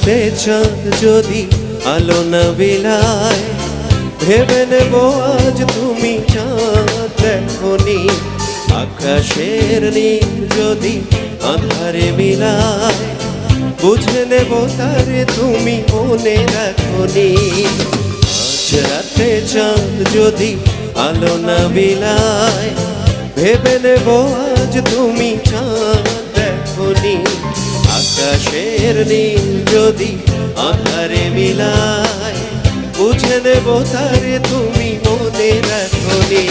রাতে চাঁদ যদি আলো না বিলায়, ভেবে নেব আজ তুমি চাঁদ দেখোনি। আকাশের নীল যদি আধারে মিলায়, বুঝে নেব তারে তুমি মনে রাখোনি। আজ রাতে চাঁদ যদি আলো না বিলায়, ভেবে নেব আজ তুমি চাঁদ দেখোনি। আকাশের নীল যদি আধারে মিলায়, বুঝে নেব তারে তুমি মনে রাখোনি।